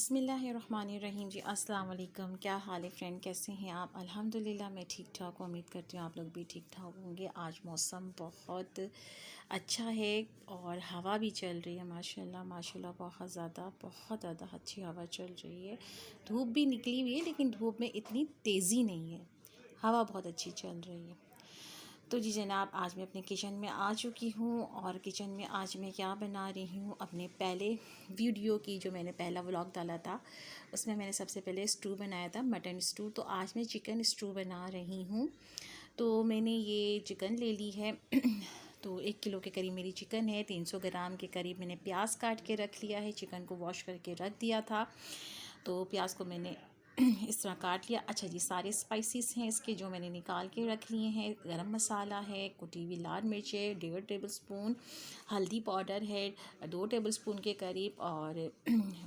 बिस्मिल्लाहिर्रहमानिर्रहीम जी। अस्सलाम वालेकुम। क्या हाल है फ्रेंड, कैसे हैं आप? अल्हम्दुलिल्लाह मैं ठीक ठाक हूँ। उम्मीद करती हूँ आप लोग भी ठीक ठाक होंगे। आज मौसम बहुत अच्छा है और हवा भी चल रही है माशाल्लाह माशाल्लाह, बहुत ज़्यादा अच्छी हवा चल रही है। धूप भी निकली हुई है लेकिन धूप में इतनी तेज़ी नहीं है, हवा बहुत अच्छी चल रही है। तो जी जनाब, आज मैं अपने किचन में आ चुकी हूँ और किचन में आज मैं क्या बना रही हूँ, अपने पहले वीडियो की जो मैंने पहला व्लॉग डाला था उसमें मैंने सबसे पहले स्टू बनाया था, मटन स्टू। तो आज मैं चिकन स्टू बना रही हूँ। तो मैंने ये चिकन ले ली है तो 1 किलो के करीब मेरी चिकन है। 300 ग्राम के करीब मैंने प्याज काट के रख लिया है। चिकन को वॉश करके रख दिया था, तो प्याज को मैंने इस तरह काट लिया। अच्छा जी, सारे स्पाइसेस हैं इसके जो मैंने निकाल के रख लिए हैं। गरम मसाला है, कुटी हुई लाल मिर्च है 1.5 टेबल स्पून, हल्दी पाउडर है 2 टेबल स्पून के करीब, और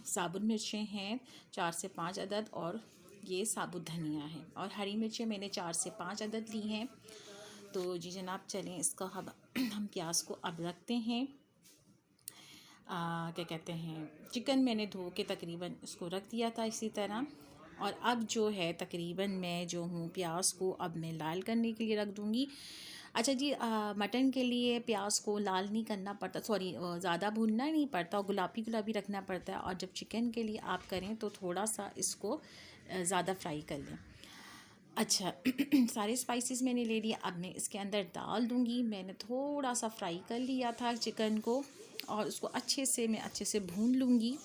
साबुत मिर्चें हैं 4 से 5 अदद, और ये साबुत धनिया है, और हरी मिर्चें मैंने 4 से 5 अदद ली हैं। तो जी जनाब, चलें इसका हम प्याज को अब रखते हैं। क्या कहते हैं, चिकन मैंने धो के तकरीबन इसको रख दिया था इसी तरह। और अब जो है तकरीबन मैं जो हूँ प्याज को अब मैं लाल करने के लिए रख दूँगी। अच्छा जी, मटन के लिए प्याज को लाल नहीं करना पड़ता, सॉरी ज़्यादा भूनना नहीं पड़ता और गुलाबी गुलाबी रखना पड़ता है। और जब चिकन के लिए आप करें तो थोड़ा सा इसको ज़्यादा फ्राई कर लें। अच्छा सारे स्पाइसेस मैंने ले लिए, अब मैं इसके अंदर डाल दूँगी। मैंने थोड़ा सा फ्राई कर लिया था चिकन को और उसको मैं अच्छे से भून लूँगी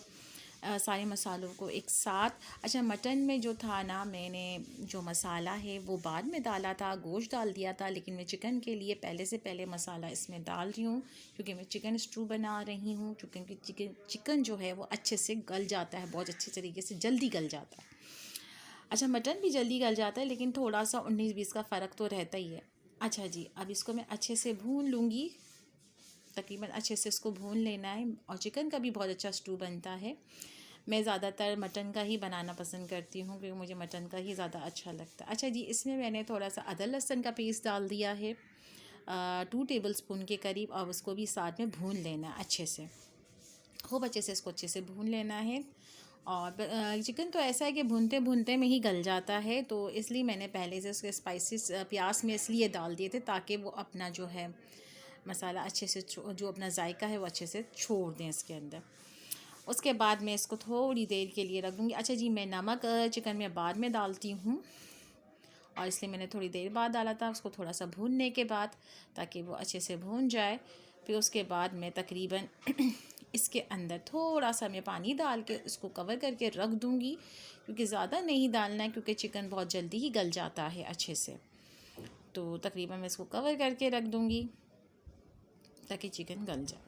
सारे मसालों को एक साथ। अच्छा, मटन में जो था ना, मैंने जो मसाला है वो बाद में डाला था, गोश्त डाल दिया था, लेकिन मैं चिकन के लिए पहले से पहले मसाला इसमें डाल रही हूँ क्योंकि मैं चिकन स्टू बना रही हूँ। क्योंकि चिकन जो है वो अच्छे से गल जाता है, बहुत अच्छे तरीके से जल्दी गल जाता है। अच्छा, मटन भी जल्दी गल जाता है लेकिन थोड़ा सा 19-20 का फ़र्क तो रहता ही है। अच्छा जी, अब इसको मैं अच्छे से भून लूँगी, तकरीबन अच्छे से इसको भून लेना है। और चिकन का भी बहुत अच्छा स्टू बनता है। मैं ज़्यादातर मटन का ही बनाना पसंद करती हूँ क्योंकि मुझे मटन का ही ज़्यादा अच्छा लगता है। अच्छा जी, इसमें मैंने थोड़ा सा अदरक लहसुन का पेस्ट डाल दिया है 2 टेबल स्पून के करीब, और उसको भी साथ में भून लेना है अच्छे से, खूब अच्छे से इसको अच्छे से भून लेना है। और चिकन तो ऐसा है कि भूनते भूनते में ही गल जाता है, तो इसलिए मैंने पहले से उसके स्पाइसेस प्याज में इसलिए डाल दिए थे ताकि वो अपना जो है मसाला अच्छे से जो अपना जायका है वो अच्छे से छोड़ दें इसके अंदर। उसके बाद मैं इसको थोड़ी देर के लिए रख दूँगी। अच्छा जी, मैं नमक चिकन में बाद में डालती हूँ और इसलिए मैंने थोड़ी देर बाद डाला था, उसको थोड़ा सा भूनने के बाद, ताकि वो अच्छे से भून जाए। फिर उसके बाद मैं तकरीबन इसके अंदर थोड़ा सा मैं पानी डाल के इसको कवर करके रख दूँगी, क्योंकि ज़्यादा नहीं डालना है क्योंकि चिकन बहुत जल्दी ही गल जाता है अच्छे से। तो तकरीबन मैं इसको कवर करके रख दूँगी ताकि चिकन गल जाए।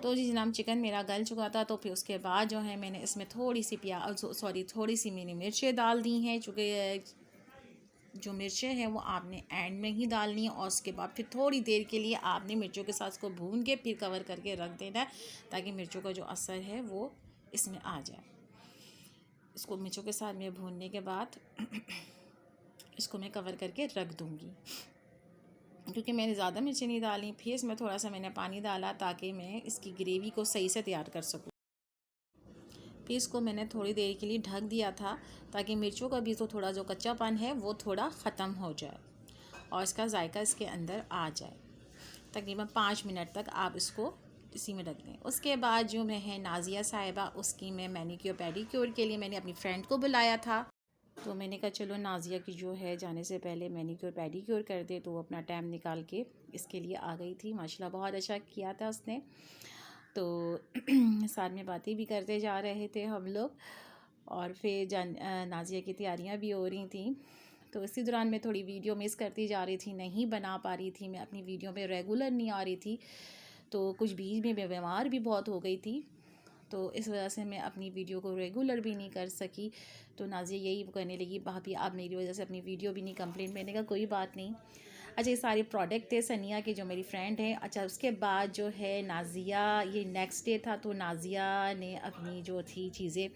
तो जी जनाब, चिकन मेरा गल चुका था। तो फिर उसके बाद जो है मैंने इसमें थोड़ी सी मैंने मिर्चें डाल दी हैं, चूँकि जो मिर्चें हैं वो आपने एंड में ही डालनी है। और उसके बाद फिर थोड़ी देर के लिए आपने मिर्चों के साथ इसको भून के फिर कवर करके रख देना है, ताकि मिर्चों का जो असर है वो इसमें आ जाए। इसको मिर्चों के साथ में भूनने के बाद इसको मैं कवर करके रख दूँगी, क्योंकि मैंने ज़्यादा मिर्चें नहीं डाली। फिर इसमें थोड़ा सा मैंने पानी डाला ताकि मैं इसकी ग्रेवी को सही से तैयार कर सकूँ। फिर इसको मैंने थोड़ी देर के लिए ढक दिया था ताकि मिर्चों का भी तो थोड़ा जो कच्चापन है वो थोड़ा ख़त्म हो जाए और इसका जायका इसके अंदर आ जाए। तकरीबन 5 मिनट तक आप इसको इसी में रख दें। उसके बाद जो मैं है नाज़िया साहिबा, उसकी मैं मैनीक्योर पेडिक्योर के लिए मैंने अपनी फ्रेंड को बुलाया था। तो मैंने कहा चलो नाज़िया की जो है जाने से पहले मैनीक्योर पेडिक्योर कर दे, तो वो अपना टाइम निकाल के इसके लिए आ गई थी। माशाल्लाह बहुत अच्छा किया था उसने। तो साथ में बातें भी करते जा रहे थे हम लोग, और फिर नाज़िया की तैयारियां भी हो रही थी। तो इसी दौरान मैं थोड़ी वीडियो मिस करती जा रही थी, नहीं बना पा रही थी, मैं अपनी वीडियो में रेगुलर नहीं आ रही थी। तो कुछ बीच में मैं बीमार भी बहुत हो गई थी, तो इस वजह से मैं अपनी वीडियो को रेगुलर भी नहीं कर सकी। तो नाज़िया यही कहने लगी, भाभी आप मेरी वजह से अपनी वीडियो भी नहीं कंप्लीट। मैंने कहा कोई बात नहीं। अच्छा, ये सारे प्रोडक्ट थे सनिया के जो मेरी फ्रेंड है। अच्छा, उसके बाद जो है नाज़िया, ये नेक्स्ट डे था, तो नाज़िया ने अपनी जो थी चीज़ें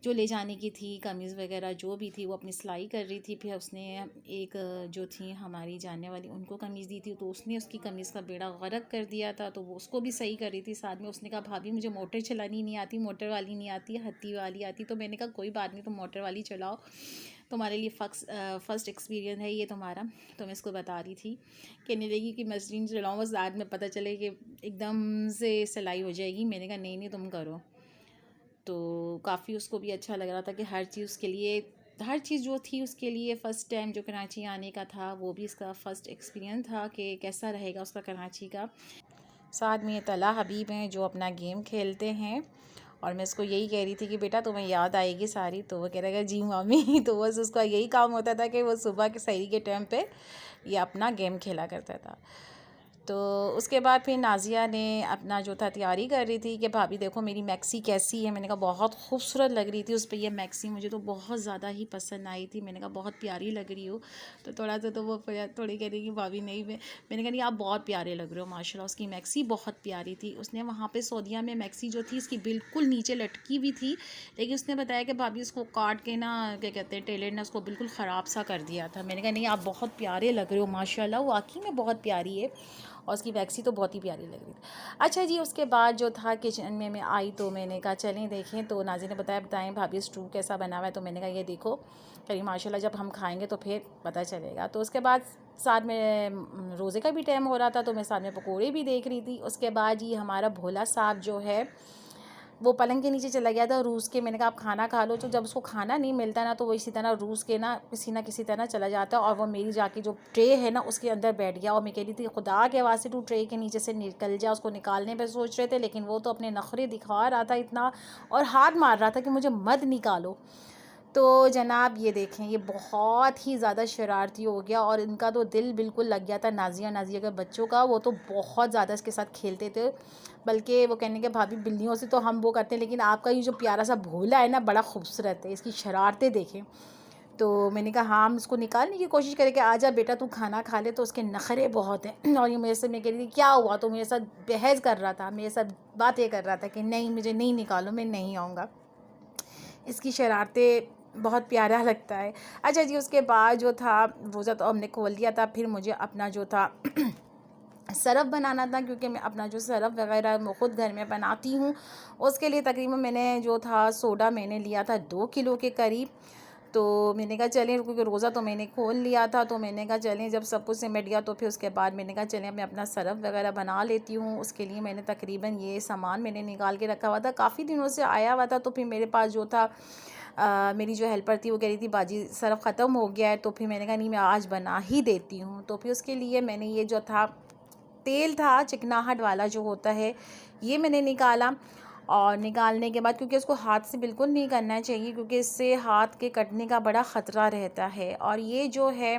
जो ले जाने की थी, कमीज़ वगैरह जो भी थी वो अपनी सिलाई कर रही थी। फिर उसने एक जो थी हमारी जानने वाली उनको कमीज़ दी थी, तो उसने उसकी कमीज़ का बेड़ा गर्क कर दिया था, तो वो उसको भी सही कर रही थी। साथ में उसने कहा भाभी मुझे मोटर चलानी नहीं आती, मोटर वाली नहीं आती, हत्ती वाली आती। तो मैंने कहा कोई बात नहीं, तुम मोटर वाली चलाओ, तुम्हारे लिए फ़र्स्ट एक्सपीरियंस है ये तुम्हारा। तो मैं इसको बता रही थी, कहने लगी कि मशीन चलाऊँ बस बाद में पता चले कि एकदम से सिलाई हो जाएगी। मैंने कहा नहीं नहीं तुम करो। तो काफ़ी उसको भी अच्छा लग रहा था कि हर चीज़ जो थी उसके लिए फ़र्स्ट टाइम जो कराची आने का था, वो भी इसका फ़र्स्ट एक्सपीरियंस था कि कैसा रहेगा उसका कराची का। साथ में तला हबीब हैं जो अपना गेम खेलते हैं, और मैं इसको यही कह रही थी कि बेटा तुम्हें याद आएगी सारी। तो वो कह रहा है जी मामी। तो बस उसका यही काम होता था कि वो सुबह के सहरी के टाइम पे ये अपना गेम खेला करता था। तो उसके बाद फिर नाज़िया ने अपना जो था तैयारी कर रही थी कि भाभी देखो मेरी मैक्सी कैसी है। मैंने कहा बहुत खूबसूरत लग रही थी उस पर ये मैक्सी, मुझे तो बहुत ज़्यादा ही पसंद आई थी। मैंने कहा बहुत प्यारी लग रही हो। तो थोड़ा सा तो वो थोड़ी कह रही कि भाभी नहीं, मैंने कहा नहीं आप बहुत प्यारे लग रहे हो माशाल्लाह। उसकी मैक्सी बहुत प्यारी थी। उसने वहाँ पर सऊदीया में मैक्सी जो थी इसकी बिल्कुल नीचे लटकी हुई थी, लेकिन उसने बताया कि भाभी उसको काट के ना क्या कहते हैं टेलर ने उसको बिल्कुल ख़राब सा कर दिया था। मैंने कहा नहीं आप बहुत प्यारे लग रहे हो माशाल्लाह, वाकई में बहुत प्यारी है, और उसकी वैक्सी तो बहुत ही प्यारी लग रही थी। अच्छा जी, उसके बाद जो था किचन में मैं आई तो मैंने कहा चलें देखें। तो नाज़ी ने बताएं भाभी स्टू कैसा बना हुआ है। तो मैंने कहा ये देखो, कहीं माशाल्लाह जब हम खाएंगे तो फिर पता चलेगा। तो उसके बाद साथ में रोज़े का भी टाइम हो रहा था, तो मैं साथ में पकौड़े भी देख रही थी। उसके बाद ये हमारा भोला साहब जो है वो पलंग के नीचे चला गया था रूस के। मैंने कहा आप खाना खा लो। तो जब उसको खाना नहीं मिलता ना तो वो इसी तरह रूस के ना किसी तरह चला जाता है, और वो मेरी जाके जो ट्रे है ना उसके अंदर बैठ गया। और मैं कह रही थी खुदा के वास्ते तू ट्रे के नीचे से निकल जा। उसको निकालने पे सोच रहे थे, लेकिन वो तो अपने नखरे दिखा रहा था इतना, और हाथ मार रहा था कि मुझे मत निकालो। तो जनाब ये देखें, ये बहुत ही ज़्यादा शरारती हो गया, और इनका तो दिल बिल्कुल लग गया था नाज़िया के बच्चों का। वो तो बहुत ज़्यादा इसके साथ खेलते थे, बल्कि वो कहने के भाभी बिल्लियों से तो हम वो करते हैं, लेकिन आपका ये जो प्यारा सा भोला है ना बड़ा खूबसूरत है, इसकी शरारतें देखें। तो मैंने कहा हाँ हम इसको निकालने की कोशिश करें कि आजा बेटा तू खाना खा ले। तो उसके नखरे बहुत हैं, और ये मेरे से, मैं कह रही थी क्या हुआ, तो मेरे साथ बहस कर रहा था, मेरे साथ बातें कर रहा था कि नहीं मुझे नहीं निकालो, मैं नहीं आऊँगा। इसकी शरारतें बहुत प्यारा लगता है। अच्छा जी, उसके बाद जो था रोज़ा तो हमने खोल दिया था। फिर मुझे अपना जो था सरफ़ बनाना था, क्योंकि मैं अपना जो सरफ़ वग़ैरह मैं ख़ुद घर में बनाती हूँ। उसके लिए तकरीबन मैंने जो था सोडा मैंने लिया था 2 किलो के करीब। तो मैंने कहा चलें, क्योंकि रोज़ा तो मैंने खोल लिया था, तो मैंने कहा चलें जब सब कुछ सिमट गया तो फिर उसके बाद मैंने कहा चलें मैं अपना सरफ़ वग़ैरह बना लेती हूँ। उसके लिए मैंने तकरीबन ये सामान मैंने निकाल के रखा हुआ था, काफ़ी दिनों से आया हुआ था। तो फिर मेरे पास जो था मेरी जो हेल्पर थी वो कह रही थी बाजी सरफ़ ख़त्म हो गया है। तो फिर मैंने कहा नहीं मैं आज बना ही देती हूँ। तो फिर उसके लिए मैंने ये जो था तेल था चिकनाहट वाला जो होता है ये मैंने निकाला, और निकालने के बाद क्योंकि उसको हाथ से बिल्कुल नहीं करना चाहिए, क्योंकि इससे हाथ के कटने का बड़ा ख़तरा रहता है। और ये जो है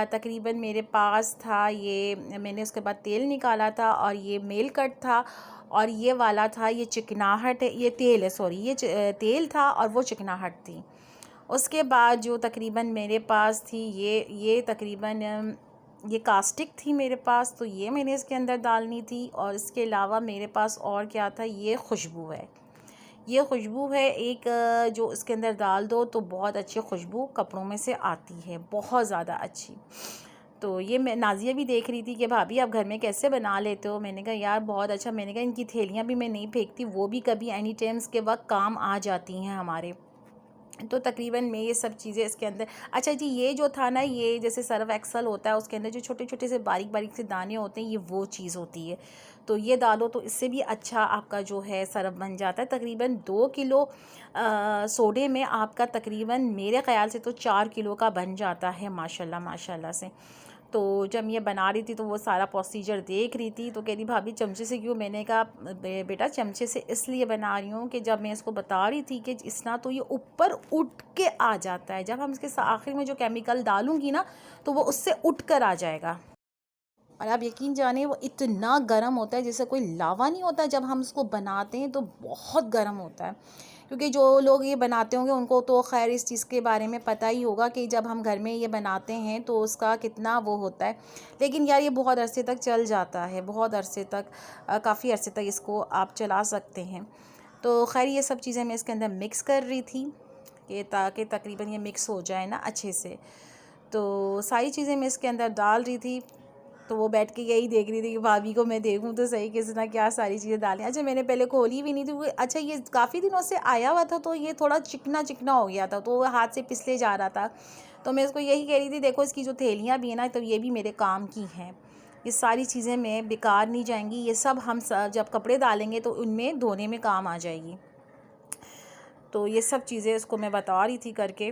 तकरीबन मेरे पास था, ये मैंने उसके बाद तेल निकाला था, और ये मेल कट था, और ये वाला था ये चिकनाहट है, ये तेल है सॉरी, ये तेल था और वो चिकनाहट थी। उसके बाद जो तकरीबन मेरे पास थी ये तकरीबन ये कास्टिक थी मेरे पास, तो ये मैंने इसके अंदर डालनी थी। और इसके अलावा मेरे पास और क्या था, ये खुशबू है, ये खुशबू है एक, जो इसके अंदर डाल दो तो बहुत अच्छी खुशबू कपड़ों में से आती है, बहुत ज़्यादा अच्छी। तो ये मैं नाज़िया भी देख रही थी कि भाभी आप घर में कैसे बना लेते हो। मैंने कहा यार बहुत अच्छा। मैंने कहा इनकी थैलियाँ भी मैं नहीं फेंकती, वो भी कभी एनी टाइम्स के वक्त काम आ जाती हैं हमारे। तो तकरीबन मैं ये सब चीज़ें इसके अंदर, अच्छा जी ये जो था ना, ये जैसे सर्फ एक्सल होता है उसके अंदर जो छोटे छोटे से बारीक बारीक से दाने होते हैं, ये वो चीज़ होती है। तो ये डालो तो इससे भी अच्छा आपका जो है सर्फ बन जाता है। तकरीबन 2 किलो सोडे में आपका तकरीबन मेरे ख़्याल से तो 4 किलो का बन जाता है माशाल्लाह माशाल्लाह से। तो जब ये बना रही थी तो वो सारा प्रोसीजर देख रही थी, तो कह रही भाभी चमचे से क्यों। मैंने कहा बेटा चमचे से इसलिए बना रही हूँ कि जब मैं इसको बता रही थी कि इस ना तो ये ऊपर उठ के आ जाता है, जब हम इसके आखिर में जो केमिकल डालूँगी ना तो वो उससे उठ कर आ जाएगा। और आप यकीन जानिए वो इतना गर्म होता है जैसे कोई लावा नहीं होता, जब हम इसको बनाते हैं तो बहुत गर्म होता है। क्योंकि जो लोग ये बनाते होंगे उनको तो खैर इस चीज़ के बारे में पता ही होगा कि जब हम घर में ये बनाते हैं तो उसका कितना वो होता है। लेकिन यार ये बहुत अरसे तक चल जाता है, बहुत अरसे तक, काफ़ी अरसे तक इसको आप चला सकते हैं। तो खैर ये सब चीज़ें मैं इसके अंदर मिक्स कर रही थी कि ताकि तकरीबन ये मिक्स हो जाए ना अच्छे से। तो सारी चीज़ें मैं इसके अंदर डाल रही थी। तो वो बैठ के यही देख रही थी कि भाभी को मैं देखूं तो सही किस ना क्या सारी चीज़ें डालें। अच्छा मैंने पहले खोली भी नहीं थी अच्छा ये काफ़ी दिनों से आया हुआ था तो ये थोड़ा चिकना चिकना हो गया था तो वो हाथ से पिसले जा रहा था। तो मैं इसको यही कह रही थी देखो इसकी जो थैलियाँ भी हैं ना तो ये भी मेरे काम की हैं, ये सारी चीज़ें में बेकार नहीं जाएंगी, ये सब हम सब जब कपड़े डालेंगे तो उनमें धोने में काम आ जाएगी। तो ये सब चीज़ें इसको मैं बता रही थी करके।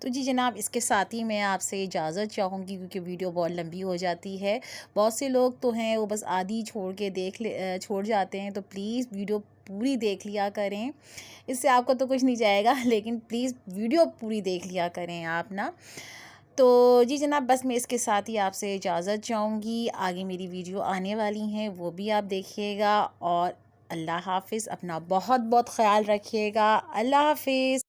तो जी जनाब इसके साथ ही मैं आपसे इजाज़त चाहूँगी क्योंकि वीडियो बहुत लंबी हो जाती है। बहुत से लोग तो हैं वो बस आधी छोड़ के छोड़ जाते हैं, तो प्लीज़ वीडियो पूरी देख लिया करें। इससे आपको तो कुछ नहीं जाएगा लेकिन प्लीज़ वीडियो पूरी देख लिया करें आप ना। तो जी जनाब बस मैं इसके साथ ही आपसे इजाज़त चाहूँगी। आगे मेरी वीडियो आने वाली हैं वो भी आप देखिएगा और अल्लाह हाफ़िज़। अपना बहुत बहुत ख़्याल रखिएगा। अल्लाह हाफ़िज़।